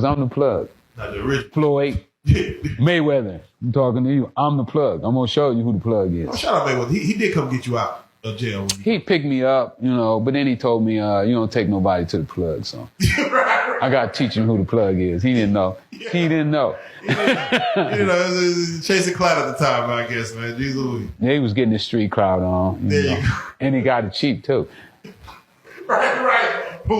I'm the plug. Not the original. Floyd Mayweather. I'm talking to you. I'm the plug. I'm going to show you who the plug is. Oh, shout out Mayweather. He did come get you out of jail. He picked me up, but then he told me, you don't take nobody to the plug, so. right. I got to teach him who the plug is. He didn't know. Yeah. He didn't know. It was chasing clout at the time, I guess, man. Jesus Louis. Yeah, he was getting the street crowd on. There you go. And he got it cheap, too. Right. But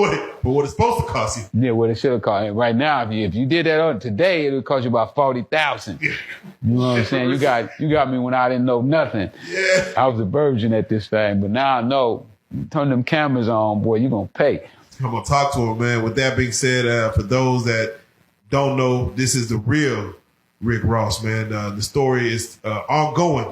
what it's supposed to cost you. Yeah, what it should have cost. Right now, if you did that today, it would cost you about $40,000. You know what I'm saying? You got me when I didn't know nothing. Yeah. I was a virgin at this thing, but now I know. Turn them cameras on, boy, you gonna pay. I'm gonna talk to him, man. With that being said, for those that don't know, this is the real Rick Ross, man. The story is ongoing,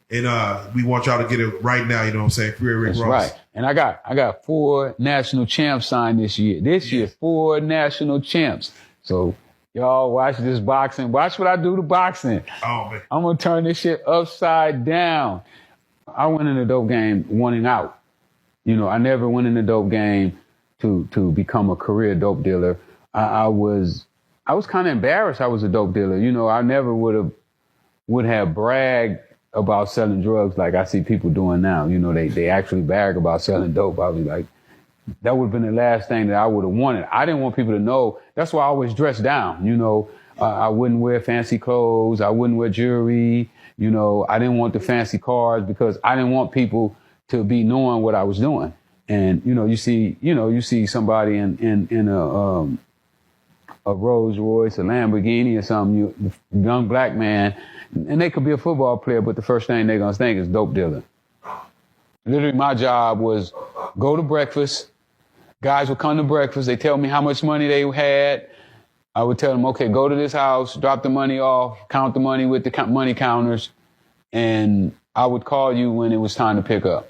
and we want y'all to get it right now. You know what I'm saying? Free Rick That's Ross. Right. And I got 4 national champs signed this year. This year, 4 national champs. So y'all watch this boxing. Watch what I do to boxing. Oh man, I'm gonna turn this shit upside down. I went in the dope game wanting out. I never went in the dope game to become a career dope dealer. I was kind of embarrassed I was a dope dealer. I never would have bragged about selling drugs like I see people doing now. They actually brag about selling dope. I was like, that would have been the last thing that I would have wanted. I didn't want people to know. That's why I always dressed down. I wouldn't wear fancy clothes. I wouldn't wear jewelry. I didn't want the fancy cars because I didn't want people to be knowing what I was doing. And, you see somebody in a Rolls Royce, a Lamborghini or something, young black man, and they could be a football player, but the first thing they're going to think is dope dealer. Literally, my job was go to breakfast. Guys would come to breakfast. They tell me how much money they had. I would tell them, okay, go to this house, drop the money off, count the money with the money counters, and I would call you when it was time to pick up.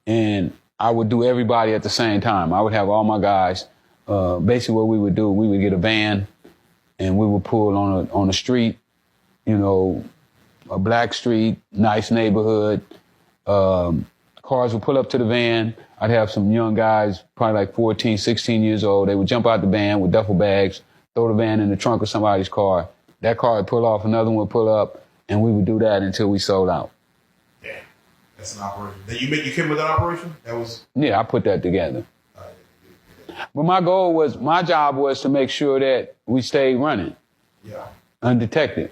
And I would do everybody at the same time. I would have all my guys. Basically what we would do, we would get a van and we would pull on a street, a black street, nice neighborhood. Cars would pull up to the van. I'd have some young guys, probably like 14, 16 years old. They would jump out the van with duffel bags, throw the van in the trunk of somebody's car. That car would pull off, another one would pull up, and we would do that until we sold out. Yeah, that's an operation. You came with that operation? Yeah, I put that together. But my job was to make sure that we stayed running. Yeah. Undetected.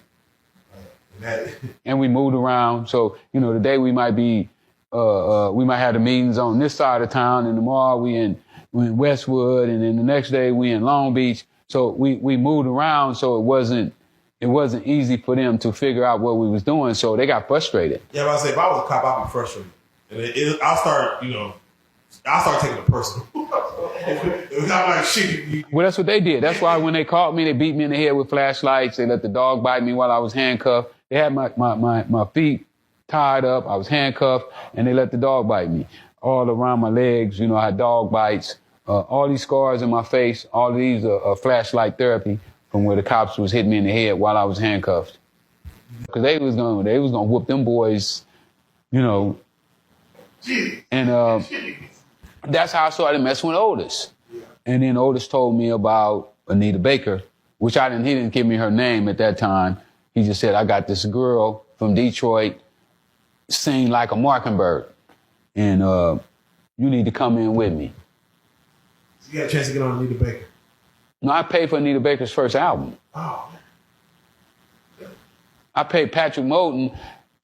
And we moved around. So, today we might have the meetings on this side of town, and tomorrow we in Westwood, and then the next day we in Long Beach. So we moved around, so it wasn't easy for them to figure out what we was doing. So they got frustrated. Yeah, but I say if I was a cop, I'd be frustrated, and I'll start taking it personal. It's not like shit. Well, that's what they did. That's why when they caught me, they beat me in the head with flashlights. They let the dog bite me while I was handcuffed. They had my feet tied up. I was handcuffed, and they let the dog bite me. All around my legs, I had dog bites. All these scars in my face, all of these are flashlight therapy from where the cops was hitting me in the head while I was handcuffed. Because they was gonna whoop them boys, and that's how I started messing with Otis. And then Otis told me about Anita Baker, which he didn't give me her name at that time. He just said, I got this girl from Detroit, sing like a mockingbird, and you need to come in with me. So you got a chance to get on Anita Baker? No, I paid for Anita Baker's first album. Oh. I paid Patrick Moulton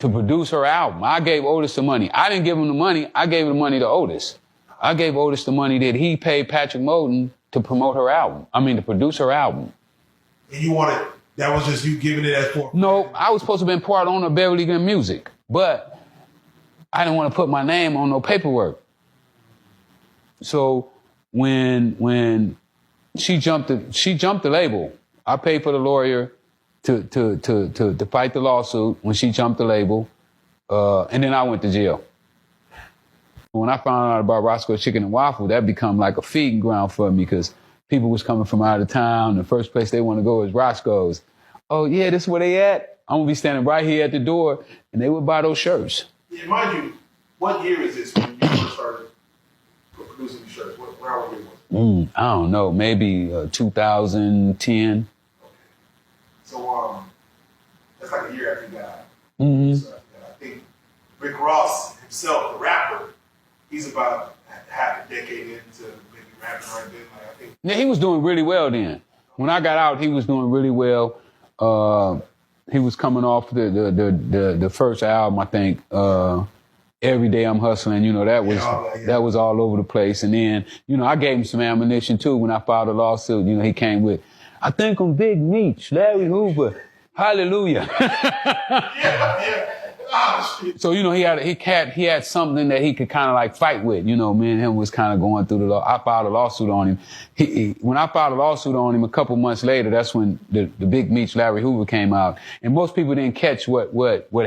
to produce her album. I gave Otis the money. I didn't give him the money. I gave the money to Otis. I gave Otis the money that he paid Patrick Moulton to promote her album. To produce her album. And that was just you giving it as for? No, I was supposed to have been part owner of Beverly Glen Music, but I didn't want to put my name on no paperwork. So when she jumped the label, I paid for the lawyer to fight the lawsuit when she jumped the label, and then I went to jail. When I found out about Roscoe's Chicken and Waffle, that become like a feeding ground for me because people was coming from out of town. The first place they want to go is Roscoe's. Oh, yeah, this is where they at? I'm going to be standing right here at the door, and they would buy those shirts. Yeah, mind you, what year is this when you first started producing these shirts? What year was it? I don't know, maybe 2010. So that's like a year after he died. Mm-hmm. So I think Rick Ross himself, the rapper, he's about half a decade into maybe rapping right then. Like, I think. Yeah, he was doing really well then. When I got out, he was doing really well. He was coming off the first album, I think. Every Day I'm Hustling, that was all over the place. And then, I gave him some ammunition too when I filed a lawsuit. He came with, I think I'm Big Meech, Larry Hoover, hallelujah. Yeah. Oh, shit. So, he had something that he could kind of like fight with. Me and him was kind of going through the law. I filed a lawsuit on him. When I filed a lawsuit on him a couple months later, that's when the Big Meech, Larry Hoover came out. And most people didn't catch what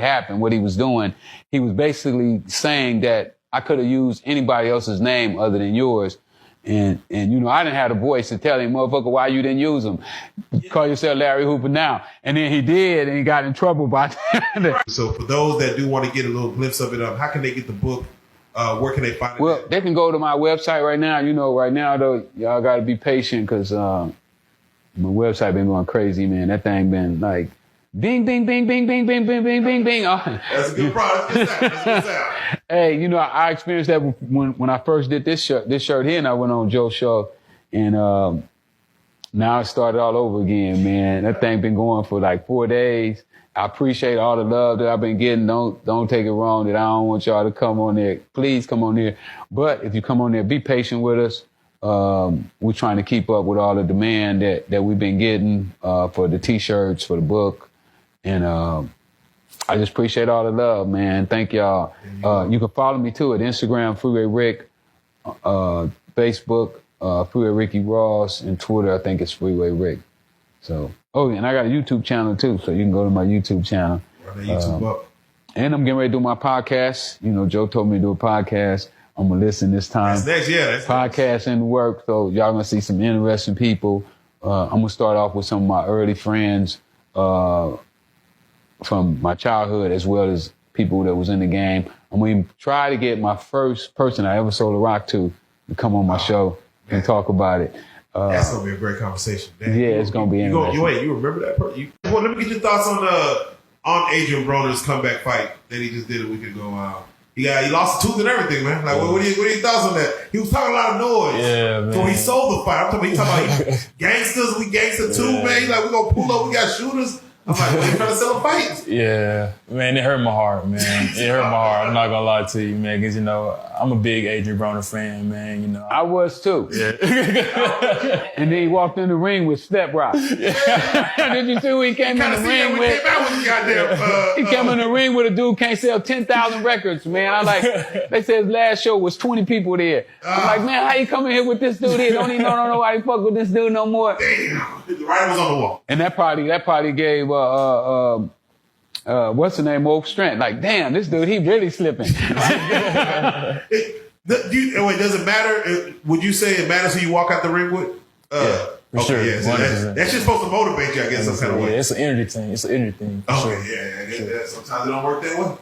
happened, what he was doing. He was basically saying that I could have used anybody else's name other than yours. And I didn't have the voice to tell him, motherfucker, why you didn't use him. Call yourself Larry Hoover now. And then he did, and he got in trouble by that. So for those that do want to get a little glimpse of it, how can they get the book? Where can they find it? Well, they can go to my website right now. Right now, though, y'all got to be patient because my website been going crazy, man. That thing been like, bing, bing, bing, bing, bing, bing, bing, bing, bing, bing. That's a good product. That's a good sound. Hey, I experienced that when I first did this shirt here, and I went on Joe's show, and now it started all over again, man. That thing been going for like 4 days. I appreciate all the love that I've been getting. Don't take it wrong that I don't want y'all to come on there. Please come on there. But if you come on there, be patient with us. We're trying to keep up with all the demand that we've been getting for the T-shirts, for the book. And I just appreciate all the love, man. Thank y'all. You can follow me too at Instagram, Freeway Rick, Facebook, Freeway Ricky Ross, and Twitter, I think it's Freeway Rick. So, and I got a YouTube channel too, so you can go to my YouTube channel. And I'm getting ready to do my podcast. Joe told me to do a podcast. I'm gonna listen this time. That's next, yeah. That's podcast in the work, so y'all gonna see some interesting people. I'm gonna start off with some of my early friends from my childhood, as well as people that was in the game. I'm going to try to get my first person I ever sold a rock to come on my show and talk about it. That's going to be a great conversation. Damn. Yeah, it's going to be interesting. You remember that person? Well, let me get your thoughts on Adrian Broner's comeback fight that he just did a week ago. He lost a tooth and everything, man. Like, what are your thoughts on that? He was talking a lot of noise. Yeah, man. So he sold the fight. He talking about gangsters. We gangster too, man. He's like, we going to pull up. We got shooters. I'm like, well, you trying to sell a fight? Yeah, man, it hurt my heart, man. It hurt my heart. I'm not gonna lie to you, man, because I'm a big Adrian Broner fan, man. I was too. Yeah. And then he walked in the ring with Step Rock. Yeah. Did you see when he came in the ring with? He came in the ring with a dude can't sell 10,000 records, man. They said his last show was 20 people there. I'm like, man, how you come in here with this dude here? Don't even know nobody fuck with this dude no more. Damn, the writing was on the wall. And that party gave what's the name? Wolf Strength. Like, damn, this dude, he really slipping. Does it matter? Would you say it matters who you walk out the ring with? Yeah, for sure. Yeah, so that's just supposed to motivate you, I guess, some kind of way. Yeah, it's an energy thing. Okay, sure. Yeah. Sometimes it don't work that way.